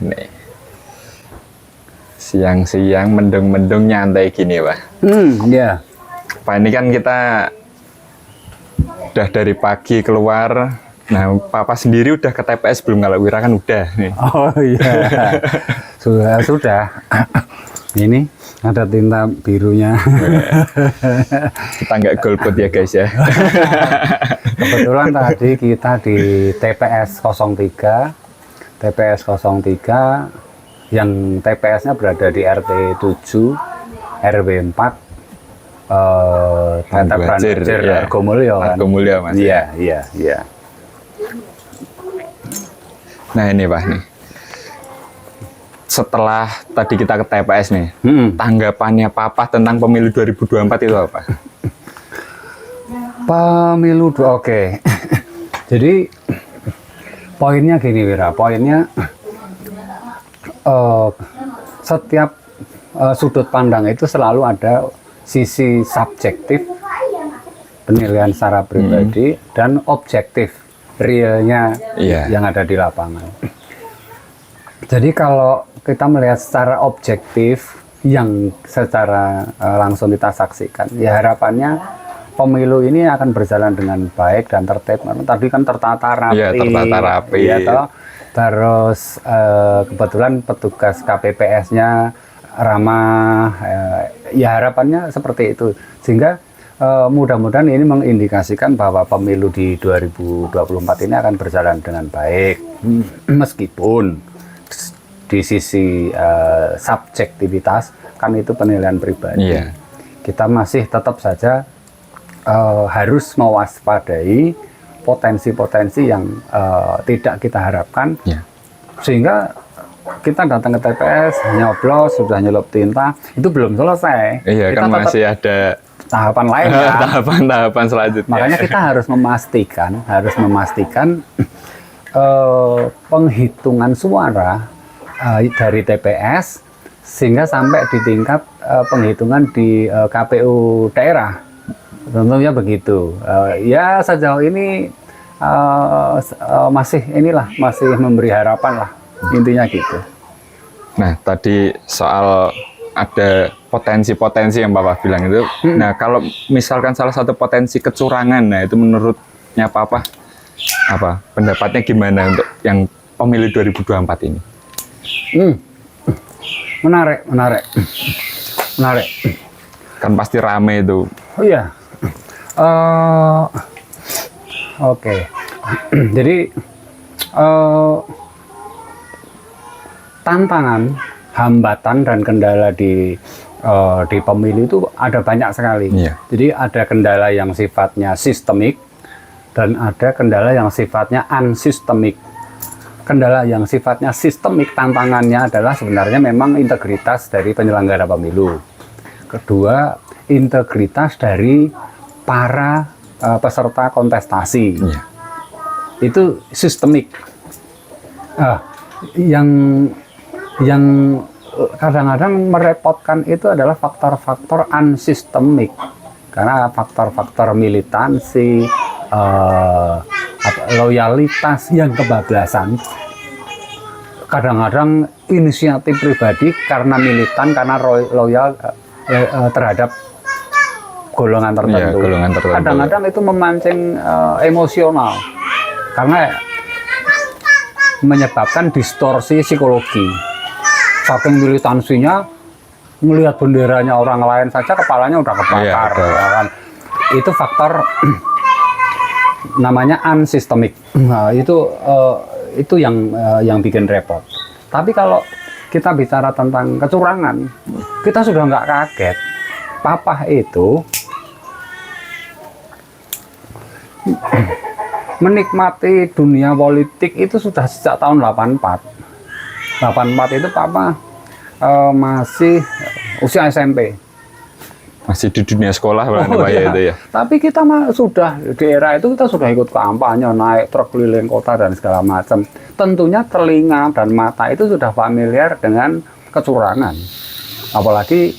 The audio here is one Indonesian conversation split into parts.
Nih. Siang-siang mendung-mendung nyantai gini, Pak. Ya. Pak, ini kan kita udah dari pagi keluar. Nah, Papa sendiri udah ke TPS belum? Kalau Wira kan udah nih. Oh iya. Sudah. Ini ada tinta birunya. Kita nggak golput ya, guys ya. Kebetulan tadi kita di TPS 03. TPS 03 yang TPS-nya berada di RT 7 RW 4 Banjir, ya. Argomulyo kan. Argomulyo, Mas. Iya. Nah, ini Pak nih. Setelah tadi kita ke TPS nih, tanggapannya Papa tentang pemilu 2024 itu apa? Pemilu oke. Jadi poinnya gini, Wira. Poinnya setiap sudut pandang itu selalu ada sisi subjektif penilaian secara pribadi dan objektif realnya yang ada di lapangan. Jadi kalau kita melihat secara objektif yang secara langsung kita saksikan, ya harapannya pemilu ini akan berjalan dengan baik dan tertib. Tadi kan tertata rapi. Iya, tertata rapi. Ya, terus kebetulan petugas KPPS-nya ramah. Ya harapannya seperti itu. Sehingga mudah-mudahan ini mengindikasikan bahwa pemilu di 2024 ini akan berjalan dengan baik. Meskipun di sisi subjektivitas kan itu penilaian pribadi. Iya. Kita masih tetap saja harus mewaspadai potensi-potensi yang tidak kita harapkan, sehingga kita datang ke TPS nyoblos sudah nyelup tinta itu belum selesai. Iya, kita kan masih ada tahapan lain kan? tahapan selanjutnya. Makanya kita harus memastikan penghitungan suara dari TPS sehingga sampai di tingkat penghitungan di KPU daerah. Tentunya begitu. Ya sejauh ini masih memberi harapan lah, intinya gitu. Nah, tadi soal ada potensi-potensi yang Bapak bilang itu. Nah, kalau misalkan salah satu potensi kecurangan, nah itu menurutnya Papa apa pendapatnya gimana untuk yang pemilu 2024 ini? Menarik. Kan pasti rame itu. Oh iya. Oke. Jadi tantangan, hambatan dan kendala di pemilu itu ada banyak sekali. Iya. Jadi ada kendala yang sifatnya sistemik dan ada kendala yang sifatnya unsistemik. Kendala yang sifatnya sistemik tantangannya adalah sebenarnya memang integritas dari penyelenggara pemilu. Kedua, integritas dari para peserta kontestasi. Iya. Itu sistemik. Yang kadang-kadang merepotkan itu adalah faktor-faktor unsistemik, karena faktor-faktor militansi, loyalitas yang kebablasan. Kadang-kadang inisiatif pribadi karena militan, karena loyal terhadap golongan tertentu. Iya, golongan tertentu. Kadang-kadang itu memancing emosional karena menyebabkan distorsi psikologi. Saking militansinya, melihat benderanya orang lain saja kepalanya udah kebakar. Iya, kan? Itu faktor namanya unsistemik. Nah, itu yang bikin repot. Tapi kalau kita bicara tentang kecurangan, kita sudah nggak kaget. Papa itu menikmati dunia politik itu sudah sejak tahun 84. 84 itu Papa masih usia SMP. Masih di dunia sekolah itu ya. Tapi kita sudah di era itu kita sudah ikut kampanye, naik truk keliling kota dan segala macam. Tentunya telinga dan mata itu sudah familiar dengan kecurangan. Apalagi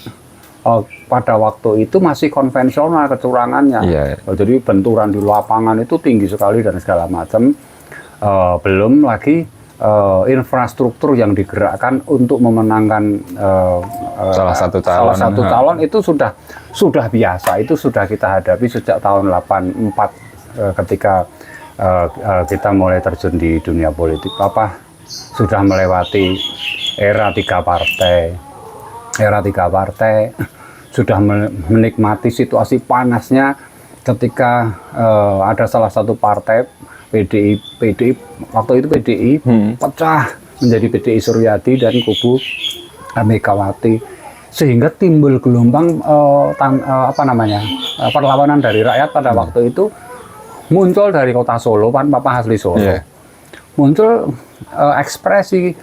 pada waktu itu masih konvensional kecurangannya. Iya. Jadi benturan di lapangan itu tinggi sekali dan segala macam. Belum lagi infrastruktur yang digerakkan untuk memenangkan Salah satu salah calon. satu calon itu sudah biasa, itu sudah kita hadapi sejak tahun 84 ketika kita mulai terjun di dunia politik. Papa sudah melewati era tiga partai, sudah menikmati situasi panasnya ketika ada salah satu partai PDI waktu itu PDI pecah menjadi PDI Suryadi dan kubu Megawati, sehingga timbul gelombang perlawanan dari rakyat pada waktu itu. Muncul dari kota Solo, kan Papa asli Solo, muncul ekspresi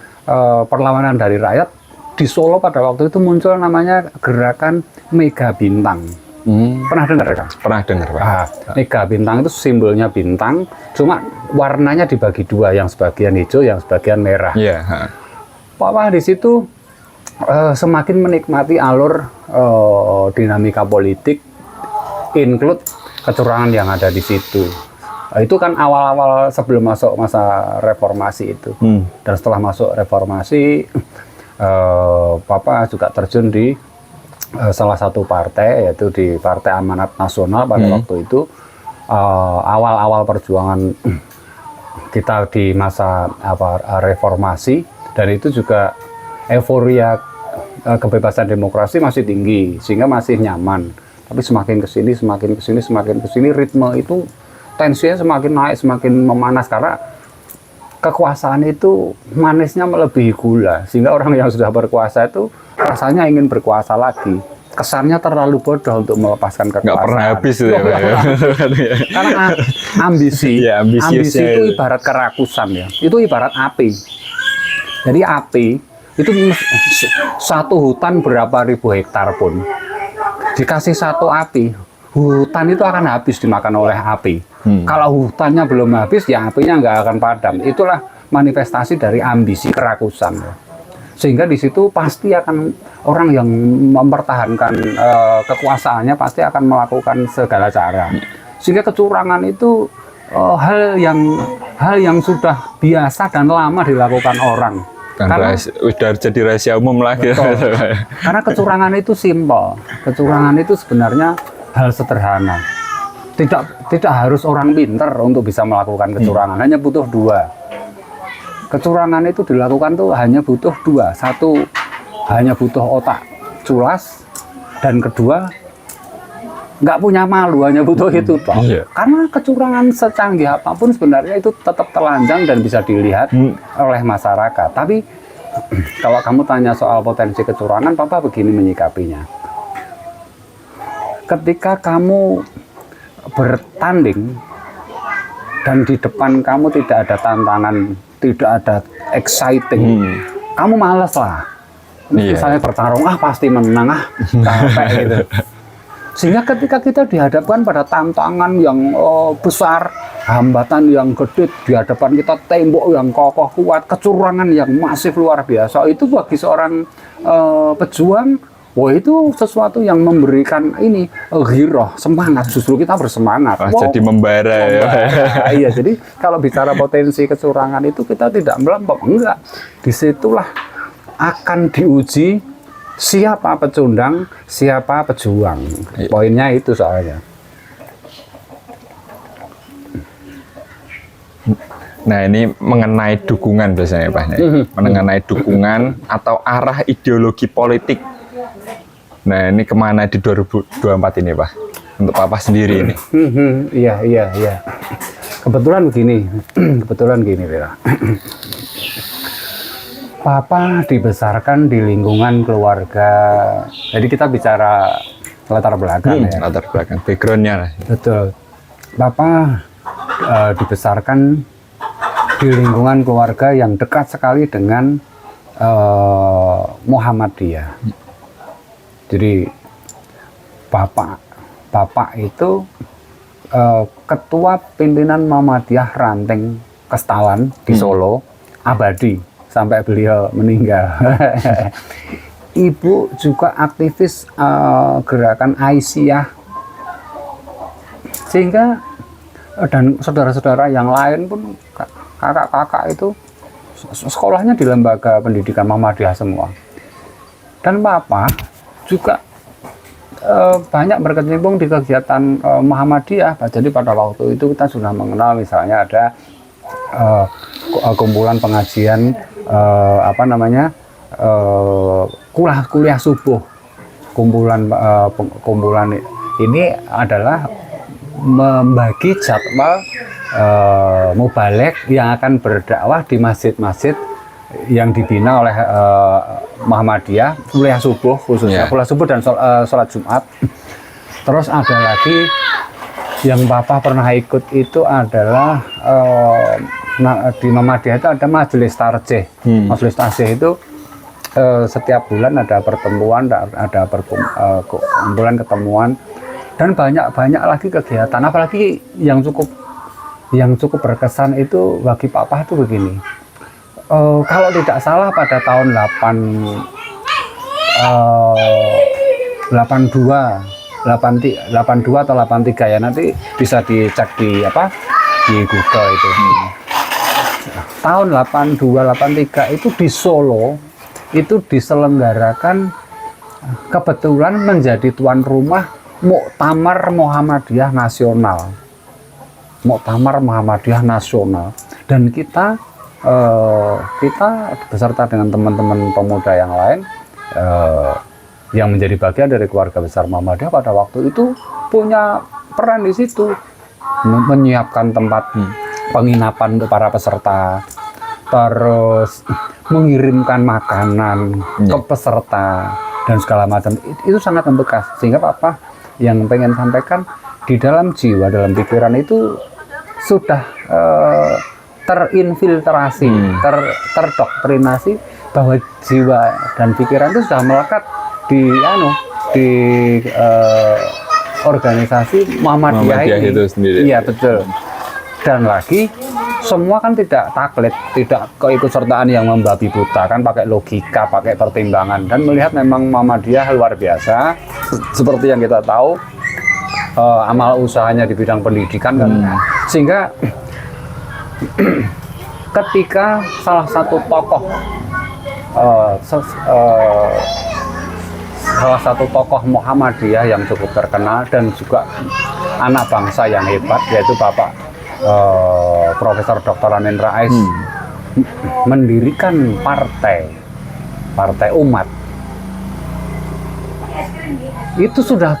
perlawanan dari rakyat di Solo. Pada waktu itu muncul namanya gerakan Mega Bintang. Pernah dengar kan? Pernah dengar, Pak. Mega Bintang itu simbolnya bintang, cuma warnanya dibagi dua, yang sebagian hijau, yang sebagian merah. Papa di situ semakin menikmati alur dinamika politik, include kecurangan yang ada di situ. Itu kan awal-awal sebelum masuk masa reformasi itu. Dan setelah masuk reformasi, Papa juga terjun di salah satu partai, yaitu di Partai Amanat Nasional pada waktu itu. Awal-awal perjuangan kita di masa reformasi, dan itu juga euforia kebebasan demokrasi masih tinggi, sehingga masih nyaman. Tapi semakin kesini, ritme itu tensinya semakin naik, semakin memanas, karena kekuasaan itu manisnya melebihi gula, sehingga orang yang sudah berkuasa itu rasanya ingin berkuasa lagi. Kesannya terlalu bodoh untuk melepaskan kekuasaan. Nggak pernah habis itu ya, Pak. Karena ambisi itu ibarat kerakusan ya. Itu ibarat api. Jadi api itu satu hutan berapa ribu hektar pun dikasih satu api, hutan itu akan habis dimakan oleh api. Kalau hutannya belum habis, ya apinya nggak akan padam. Itulah manifestasi dari ambisi kerakusan. Sehingga di situ pasti akan orang yang mempertahankan kekuasaannya pasti akan melakukan segala cara. Sehingga kecurangan itu hal yang sudah biasa dan lama dilakukan orang. Karena udah jadi rahasia umum lagi. Karena kecurangan itu simpel. Kecurangan itu sebenarnya hal sederhana. Tidak harus orang pinter untuk bisa melakukan kecurangan. Hanya butuh dua. Kecurangan itu dilakukan tuh hanya butuh dua. Satu, hanya butuh otak culas, dan kedua, nggak punya malu, hanya butuh itu toh. Karena kecurangan secanggih apapun sebenarnya itu tetap telanjang dan bisa dilihat oleh masyarakat. Tapi kalau kamu tanya soal potensi kecurangan, Papa begini menyikapinya. Ketika kamu bertanding dan di depan kamu tidak ada tantangan, tidak ada exciting, kamu malas lah. Misalnya bertarung, pasti menang, capek gitu. Sehingga ketika kita dihadapkan pada tantangan yang besar, hambatan yang gede, di hadapan kita tembok yang kokoh kuat, kecurangan yang masif luar biasa, itu bagi seorang pejuang, itu sesuatu yang memberikan giroh, semangat. Justru kita bersemangat. Jadi membara ya. Iya, jadi kalau bicara potensi kecurangan itu kita tidak melampau, enggak. Disitulah akan diuji siapa pecundang, siapa pejuang. Poinnya itu soalnya. Nah, ini mengenai dukungan biasanya, Pak. Mengenai dukungan atau arah ideologi politik. Nah, ini kemana di 2024 ini, Pak? Untuk Papa sendiri ini. Iya. Kebetulan gini, Vera. Papa dibesarkan di lingkungan keluarga. Jadi kita bicara latar belakang ya. Latar belakang, backgroundnya lah. Betul. Papa dibesarkan di lingkungan keluarga yang dekat sekali dengan Muhammadiyah. Jadi Bapak itu ketua pimpinan Muhammadiyah Ranting Kestalan di Solo, abadi sampai beliau meninggal. Ibu juga aktivis gerakan Aisyah, sehingga dan saudara-saudara yang lain pun, kakak-kakak itu sekolahnya di lembaga pendidikan Muhammadiyah semua. Dan Papa juga banyak berkecimpung di kegiatan Muhammadiyah. Jadi pada waktu itu kita sudah mengenal misalnya ada kumpulan pengajian kuliah subuh. Kumpulan ini adalah membagi jadwal mubalek yang akan berdakwah di masjid-masjid yang dibina oleh Muhammadiyah, kuliah subuh khususnya, kuliah subuh dan sholat Jumat. Terus ada lagi yang Bapak pernah ikut itu adalah di Muhammadiyah itu ada majelis tarjih. Majelis tarjih itu setiap bulan ada pertemuan, ada kumpulan ketemuan, dan banyak lagi kegiatan. Apalagi yang cukup berkesan itu bagi Papa itu begini. Kalau tidak salah pada tahun 82 atau 83 ya, nanti bisa dicek di Google itu. Tahun 82-83 itu di Solo itu diselenggarakan, kebetulan menjadi tuan rumah Muktamar Muhammadiyah Nasional. Muktamar Muhammadiyah Nasional, dan kita beserta dengan teman-teman pemuda yang lain yang menjadi bagian dari keluarga besar Muhammadiyah pada waktu itu punya peran di situ, menyiapkan tempat penginapan untuk para peserta, terus mengirimkan makanan ke peserta dan segala macam. Itu sangat membekas, sehingga Papa yang pengen sampaikan di dalam jiwa, dalam pikiran itu sudah terinfiltrasi, terdoktrinasi bahwa jiwa dan pikiran itu sudah melekat di organisasi Muhammadiyah ini. Itu sendiri. Iya, betul. Dan lagi semua kan tidak taklid, tidak keikutsertaan yang membabi buta, kan pakai logika, pakai pertimbangan, dan melihat memang Muhammadiyah luar biasa. Seperti yang kita tahu, amal usahanya di bidang pendidikan kan, sehingga ketika salah satu tokoh Muhammadiyah yang cukup terkenal dan juga anak bangsa yang hebat, yaitu Bapak Profesor Dr. Amin Rais, mendirikan partai umat, itu sudah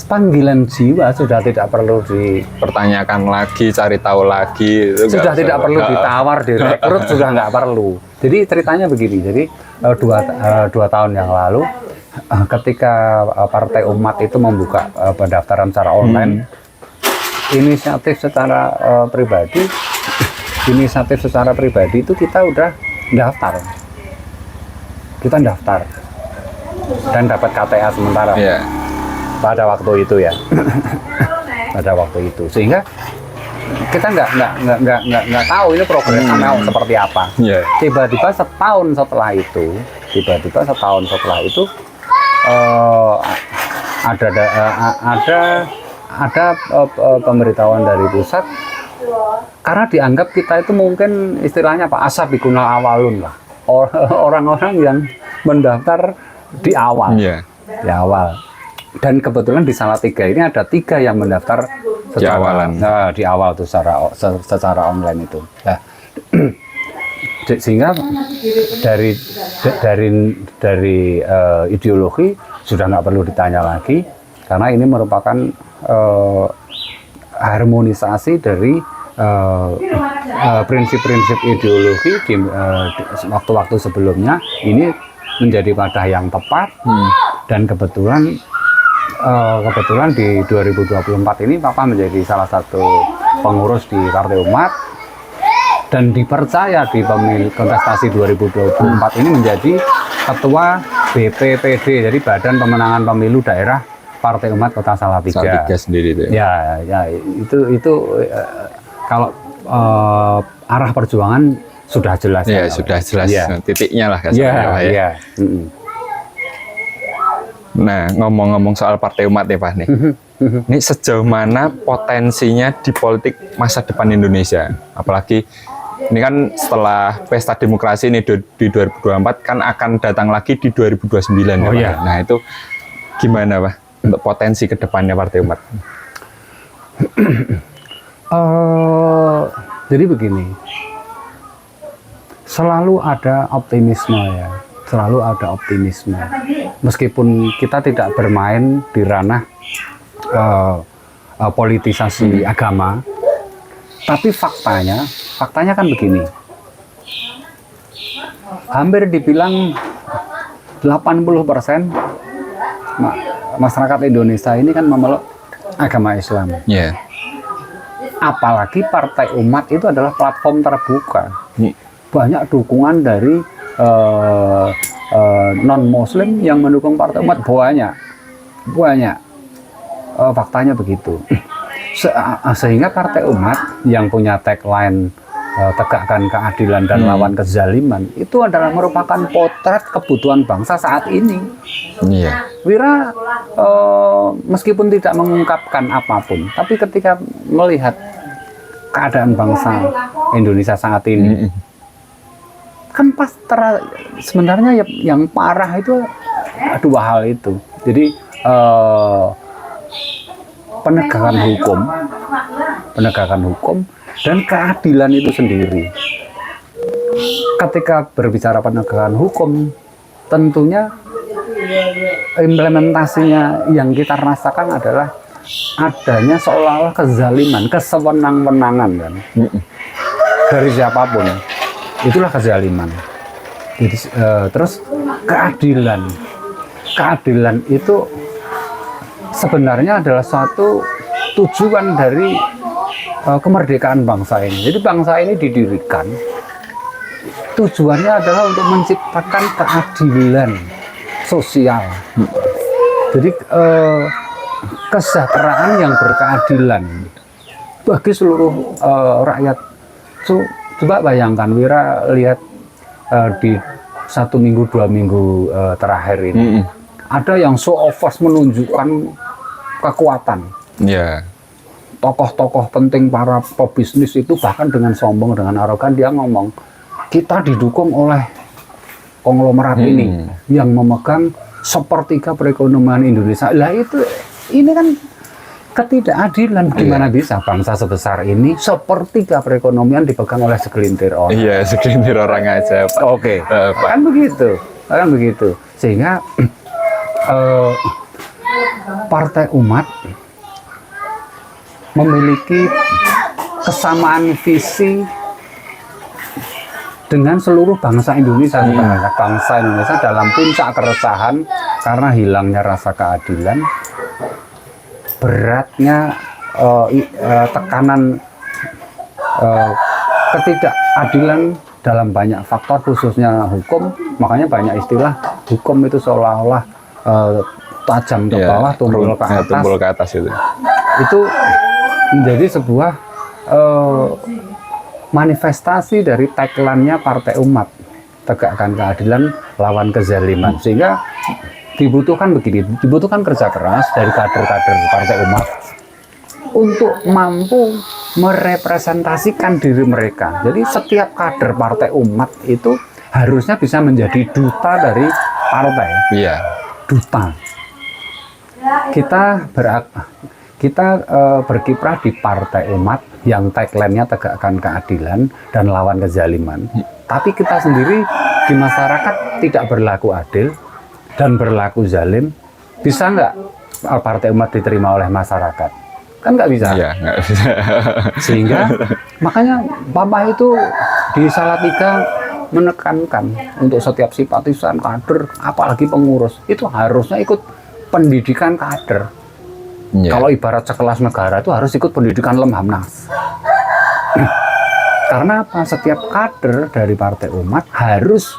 panggilan jiwa, sudah tidak perlu dipertanyakan lagi, cari tahu lagi, itu sudah tidak perlu ditawar, direkrut, sudah nggak perlu. Jadi ceritanya begini, jadi dua tahun yang lalu ketika Partai Umat itu membuka pendaftaran secara online, inisiatif secara pribadi itu kita udah daftar, dan dapat KTA sementara. Pada waktu itu ya, pada waktu itu, sehingga kita nggak tahu ini progresnya seperti apa. Tiba-tiba setahun setelah itu, ada pemberitahuan dari pusat, karena dianggap kita itu mungkin istilahnya asabiqunal awalun lah, orang-orang yang mendaftar di awal, di awal. Dan kebetulan di Salatiga ini ada 3 yang mendaftar di awal tuh secara online itu. Nah, sehingga dari ideologi sudah nggak perlu ditanya lagi, karena ini merupakan harmonisasi dari prinsip-prinsip ideologi di waktu-waktu sebelumnya. Ini menjadi wadah yang tepat, dan kebetulan di 2024 ini Papa menjadi salah satu pengurus di Partai Umat, dan dipercaya di kontestasi 2024 ini menjadi ketua BPPD, jadi Badan Pemenangan Pemilu Daerah Partai Umat Kota Salatiga. Salatiga sendiri itu. Ya, itu kalau arah perjuangan sudah jelas. Ya, sudah jelas titiknya lah. Nah, ngomong-ngomong soal Partai Umat ya Pak nih, ini sejauh mana potensinya di politik masa depan Indonesia, apalagi Ini kan setelah pesta demokrasi ini di 2024 kan akan datang lagi di 2029 ya, Oh, Pak? iya. Nah itu gimana Pak untuk potensi kedepannya Partai Umat? Jadi begini, selalu ada optimisme ya, selalu ada optimisme. Meskipun kita tidak bermain di ranah politisasi agama, tapi faktanya kan begini. Hampir dibilang 80% masyarakat Indonesia ini kan memeluk agama Islam. Iya. Apalagi Partai Umat itu adalah platform terbuka. Banyak dukungan dari non-Muslim yang mendukung Partai Umat, banyak. Faktanya begitu. Sehingga Partai Umat yang punya tagline tegakkan keadilan dan lawan kezaliman itu adalah merupakan potret kebutuhan bangsa saat ini. Iya. Wira meskipun tidak mengungkapkan apapun, tapi ketika melihat keadaan bangsa Indonesia saat ini, kan sebenarnya yang parah itu dua hal itu. Jadi penegakan hukum dan keadilan itu sendiri. Ketika berbicara penegakan hukum, tentunya implementasinya yang kita rasakan adalah adanya seolah-olah kezaliman, kesewenang-wenangan kan, dari siapapun. Itulah kezaliman. Jadi, terus keadilan itu sebenarnya adalah suatu tujuan dari kemerdekaan bangsa ini. Jadi bangsa ini didirikan, tujuannya adalah untuk menciptakan keadilan sosial. Jadi kesejahteraan yang berkeadilan bagi seluruh rakyat. Coba bayangkan, Wira lihat di 1 minggu 2 minggu terakhir ini, ada yang show of force menunjukkan kekuatan. Iya. Tokoh-tokoh penting, para pebisnis itu bahkan dengan sombong, dengan arogan dia ngomong, kita didukung oleh konglomerat ini yang memegang sepertiga perekonomian Indonesia. Lah ini kan ketidakadilan. Gimana bisa bangsa sebesar ini sepertiga perekonomian dipegang oleh segelintir orang? Iya, segelintir orang aja, Pak. Oke, kan begitu. Sehingga Partai Umat memiliki kesamaan visi dengan seluruh bangsa Indonesia sebenarnya. Bangsa Indonesia dalam puncak keresahan karena hilangnya rasa keadilan, beratnya tekanan ketidakadilan dalam banyak faktor, khususnya hukum. Makanya banyak istilah hukum itu seolah-olah tajam ke bawah, tumpul ke atas. Tumpul ke atas itu. Itu menjadi sebuah manifestasi dari tagline-nya Partai Umat, tegakkan keadilan, lawan kezaliman. Sehingga dibutuhkan kerja keras dari kader-kader Partai Umat untuk mampu merepresentasikan diri mereka. Jadi setiap kader Partai Umat itu harusnya bisa menjadi duta dari partai. Iya. Duta. Kita berkiprah di Partai Umat yang tagline-nya tegakkan keadilan dan lawan kezaliman. Tapi kita sendiri di masyarakat tidak berlaku adil dan berlaku zalim. Bisa nggak Partai Umat diterima oleh masyarakat? Kan nggak bisa. Iya, nggak bisa. Sehingga makanya Papa itu di Salatiga menekankan untuk setiap simpatisan, kader, apalagi pengurus itu harusnya ikut pendidikan kader. Iya. Kalau ibarat sekelas negara itu harus ikut pendidikan Lemhamnas. Karena apa? Setiap kader dari Partai Umat harus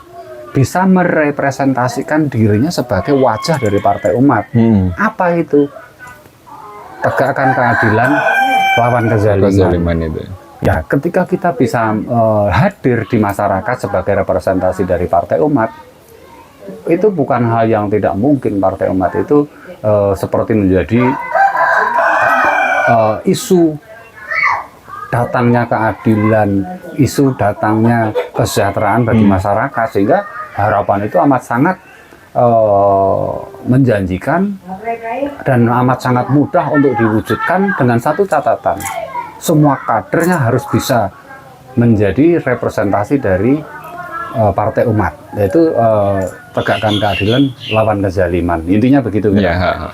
bisa merepresentasikan dirinya sebagai wajah dari Partai Umat. Apa itu? Tegakkan keadilan, lawan kezaliman itu. Ya, ketika kita bisa hadir di masyarakat sebagai representasi dari Partai Umat, itu bukan hal yang tidak mungkin. Partai Umat itu seperti menjadi isu datangnya keadilan, isu datangnya kesejahteraan bagi masyarakat, sehingga harapan itu amat sangat menjanjikan dan amat sangat mudah untuk diwujudkan dengan satu catatan, semua kadernya harus bisa menjadi representasi dari partai umat, yaitu tegakkan keadilan, lawan kezaliman. Intinya begitu. Ya.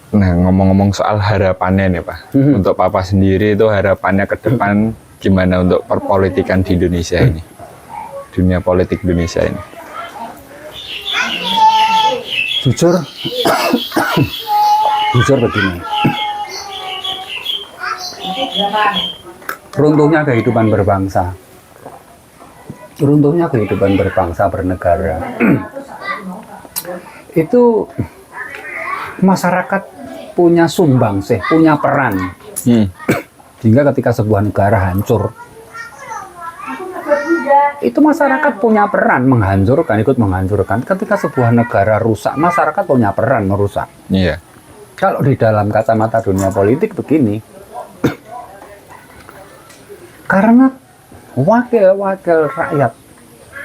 Nah, ngomong-ngomong soal harapannya nih Pak, untuk Papa sendiri itu harapannya ke depan gimana untuk perpolitikan di Indonesia ini, dunia politik Indonesia ini? Jujur begini, runtuhnya kehidupan berbangsa, bernegara, itu masyarakat punya sumbangsih, punya peran. Sehingga ketika sebuah negara hancur, itu masyarakat punya peran menghancurkan, ikut menghancurkan. Ketika sebuah negara rusak, masyarakat punya peran merusak. Iya. Kalau di dalam kacamata dunia politik begini, karena wakil-wakil rakyat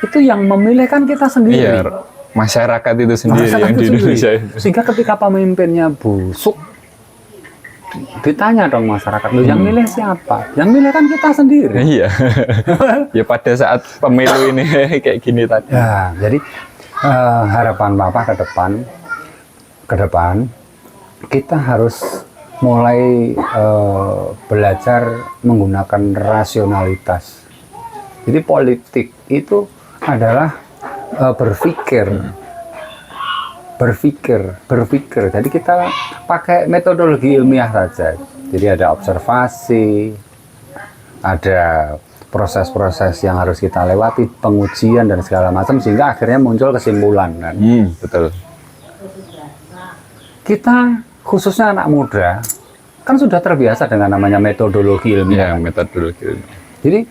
itu yang memilih kan kita sendiri. Iya, masyarakat itu sendiri Masyarakat yang itu di sendiri. Indonesia itu. Sehingga ketika pemimpinnya busuk, ditanya dong masyarakat, loh yang milih siapa? Yang milih kan kita sendiri. Iya. Ya pada saat pemilu ini kayak gini tadi. Ya, jadi harapan Bapak ke depan kita harus mulai belajar menggunakan rasionalitas. Jadi politik itu adalah berpikir. Jadi kita pakai metodologi ilmiah saja. Jadi ada observasi, ada proses-proses yang harus kita lewati, pengujian dan segala macam, sehingga akhirnya muncul kesimpulan. Kan? Betul. Kita khususnya anak muda kan sudah terbiasa dengan namanya metodologi ilmiah. Ya, metodologi. Jadi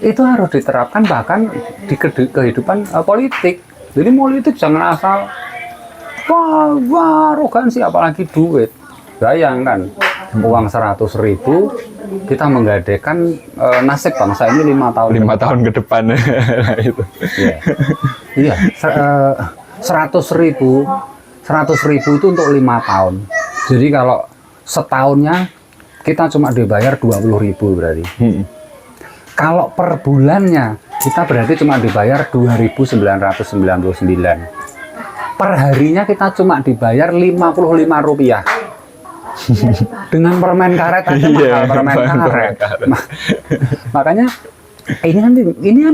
itu harus diterapkan bahkan di kehidupan politik. Jadi politik jangan asal wah arogansi, apalagi duit. Bayangkan uang 100.000 kita menggadaikan nasib bangsa ini 5 tahun. 5 tahun ke depan. Nah, itu. Iya. 100.000 itu untuk 5 tahun. Jadi kalau setahunnya kita cuma dibayar 20.000 berarti. Kalau per bulannya kita berarti cuma dibayar 2.999. Per harinya kita cuma dibayar Rp55. Dengan permen karet aja mahal permen karet. Makanya ini kan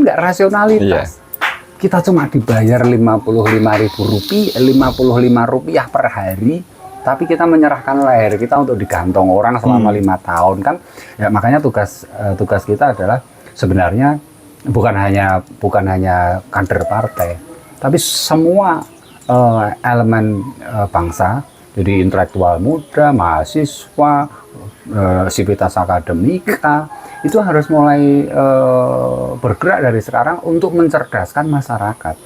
nggak rasionalitas. Kita cuma dibayar Rp55 per hari, tapi kita menyerahkan leher kita untuk digantong orang selama 5 tahun kan. Ya makanya tugas kita adalah sebenarnya bukan hanya kader partai, tapi semua elemen bangsa, jadi intelektual muda, mahasiswa, sivitas akademika, itu harus mulai bergerak dari sekarang untuk mencerdaskan masyarakat,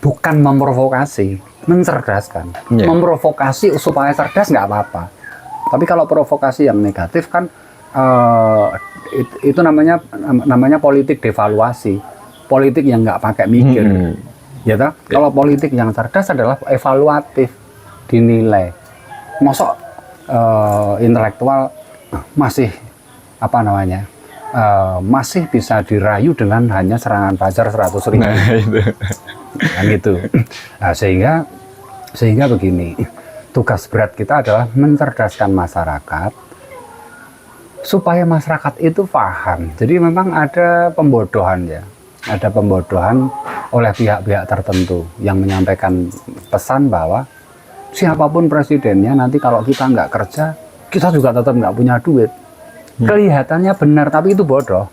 bukan memprovokasi, mencerdaskan. Memprovokasi supaya cerdas nggak apa-apa, tapi kalau provokasi yang negatif kan itu namanya politik devaluasi, politik yang nggak pakai mikir. Ya toh? Kalau politik yang cerdas adalah evaluatif, dinilai. Mosok intelektual masih masih bisa dirayu dengan hanya serangan fajar 100.000. Nah, itu. Kan gitu. Nah, sehingga begini, tugas berat kita adalah mencerdaskan masyarakat supaya masyarakat itu paham. Jadi memang ada pembodohan ya. Ada pembodohan oleh pihak-pihak tertentu yang menyampaikan pesan bahwa siapapun presidennya nanti kalau kita nggak kerja, kita juga tetap nggak punya duit. Kelihatannya benar, tapi itu bodoh.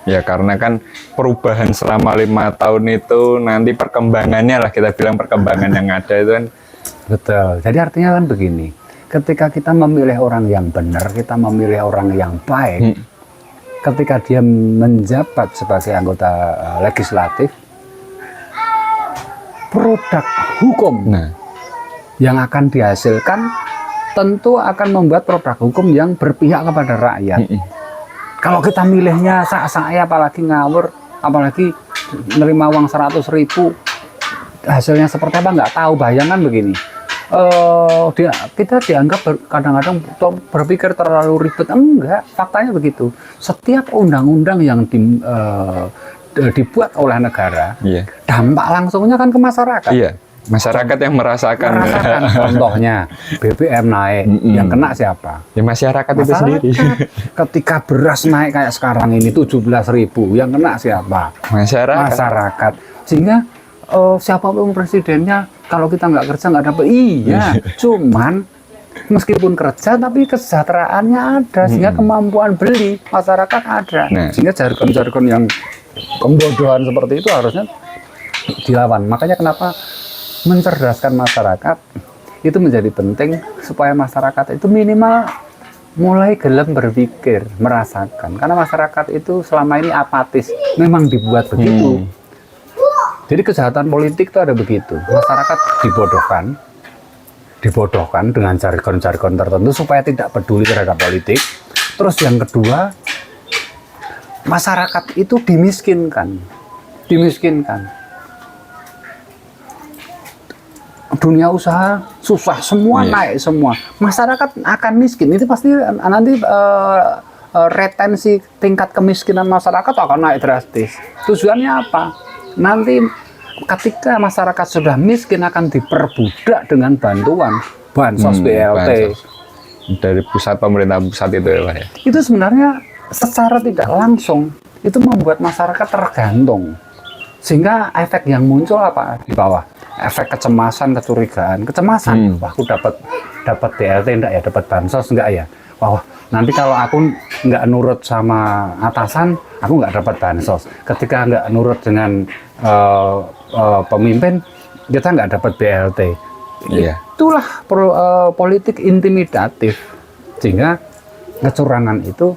Ya karena kan perubahan selama 5 tahun itu nanti perkembangannya lah, kita bilang perkembangan yang ada itu kan. Betul. Jadi artinya kan begini, ketika kita memilih orang yang benar, kita memilih orang yang baik, ketika dia menjabat sebagai anggota legislatif, produk hukum yang akan dihasilkan tentu akan membuat produk hukum yang berpihak kepada rakyat. Kalau kita milihnya saya apalagi ngawur, apalagi menerima uang 100.000, hasilnya seperti apa nggak tahu. Bayangkan begini, kita dianggap kadang-kadang berpikir terlalu ribet. Enggak, faktanya begitu. Setiap undang-undang yang dibuat oleh negara, dampak langsungnya kan ke masyarakat. Iya. Masyarakat yang merasakan. Contohnya BBM naik, yang kena siapa? Ya masyarakat itu sendiri. Ketika beras naik kayak sekarang ini 17.000, yang kena siapa? Masyarakat. Sehingga siapapun presidennya, kalau kita nggak kerja nggak dapat. Iya, cuman meskipun kerja tapi kesejahteraannya ada, sehingga kemampuan beli masyarakat ada. Sehingga jargon-jargon yang pembodohan seperti itu harusnya dilawan. Makanya kenapa mencerdaskan masyarakat itu menjadi penting, supaya masyarakat itu minimal mulai gelem berpikir, merasakan. Karena masyarakat itu selama ini apatis, memang dibuat begitu. Jadi kejahatan politik itu ada begitu. Masyarakat dibodohkan dengan jargon-jargon tertentu supaya tidak peduli terhadap politik. Terus yang kedua, masyarakat itu dimiskinkan. Dunia usaha susah, semua naik semua. Masyarakat akan miskin. Itu pasti nanti retensi tingkat kemiskinan masyarakat akan naik drastis. Tujuannya apa? Nanti ketika masyarakat sudah miskin akan diperbudak dengan bansos BLT dari pusat, pemerintah pusat itu ya Pak ya. Itu sebenarnya secara tidak langsung itu membuat masyarakat tergantung, sehingga efek yang muncul apa di bawah? Efek kecemasan, kecurigaan, wah aku dapat BLT enggak ya, dapat bansos enggak ya, wah nanti kalau aku nggak nurut sama atasan, aku nggak dapat bansos. Ketika nggak nurut dengan pemimpin, kita nggak dapat BLT. Itulah politik intimidatif, sehingga kecurangan itu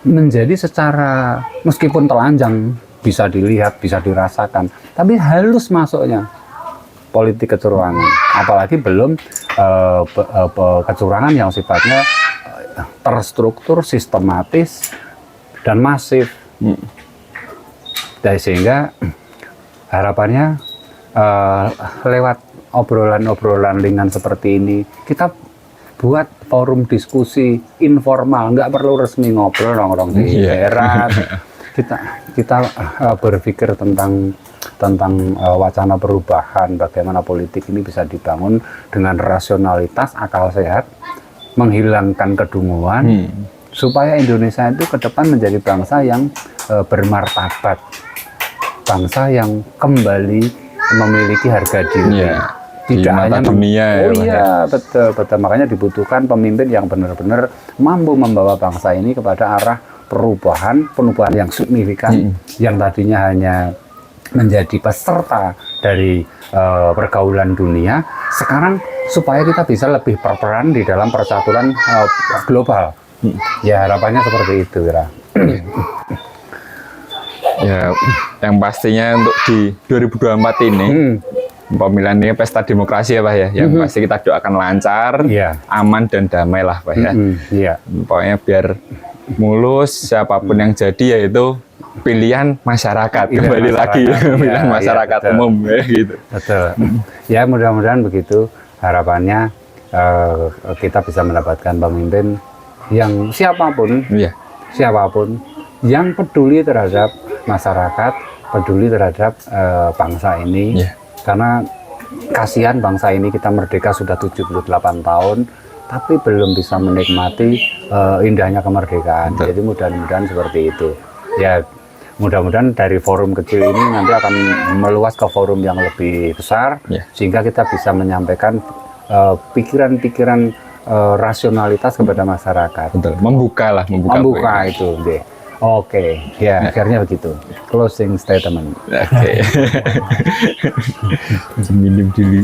menjadi secara meskipun telanjang bisa dilihat, bisa dirasakan, tapi halus masuknya politik kecurangan. Apalagi belum kecurangan yang sifatnya terstruktur, sistematis, dan masif. Dan sehingga harapannya lewat obrolan-obrolan ringan seperti ini, kita buat forum diskusi informal, nggak perlu resmi ngobrol nongkrong di daerah. Kita berpikir tentang wacana perubahan, bagaimana politik ini bisa dibangun dengan rasionalitas, akal sehat, menghilangkan kedunguan, supaya Indonesia itu ke depan menjadi bangsa yang bermartabat, bangsa yang kembali memiliki harga diri. Tidak hanya dunia. Betul. Makanya dibutuhkan pemimpin yang benar-benar mampu membawa bangsa ini kepada arah perubahan yang signifikan, yang tadinya hanya menjadi peserta dari pergaulan dunia, sekarang supaya kita bisa lebih berperan di dalam percaturan global. Ya harapannya seperti itu, kira. Ya, yang pastinya untuk di 2024 ini pemilihan ini pesta demokrasi ya Pak ya, yang pasti kita doakan lancar, aman dan damai lah Pak ya. Pokoknya biar mulus, siapapun yang jadi yaitu pilihan masyarakat, kembali lagi pilihan masyarakat umum ya gitu. Betul. Ya mudah-mudahan begitu harapannya, kita bisa mendapatkan pemimpin yang siapapun yang peduli terhadap masyarakat, peduli terhadap bangsa ini. Karena kasihan bangsa ini, kita merdeka sudah 78 tahun tapi belum bisa menikmati indahnya kemerdekaan. Jadi mudah-mudahan seperti itu. Ya mudah-mudahan dari forum kecil ini nanti akan meluas ke forum yang lebih besar, sehingga kita bisa menyampaikan pikiran-pikiran rasionalitas kepada masyarakat. Membuka itu deh. Oke, ya akhirnya begitu. Closing statement. Oke. Minum dulu.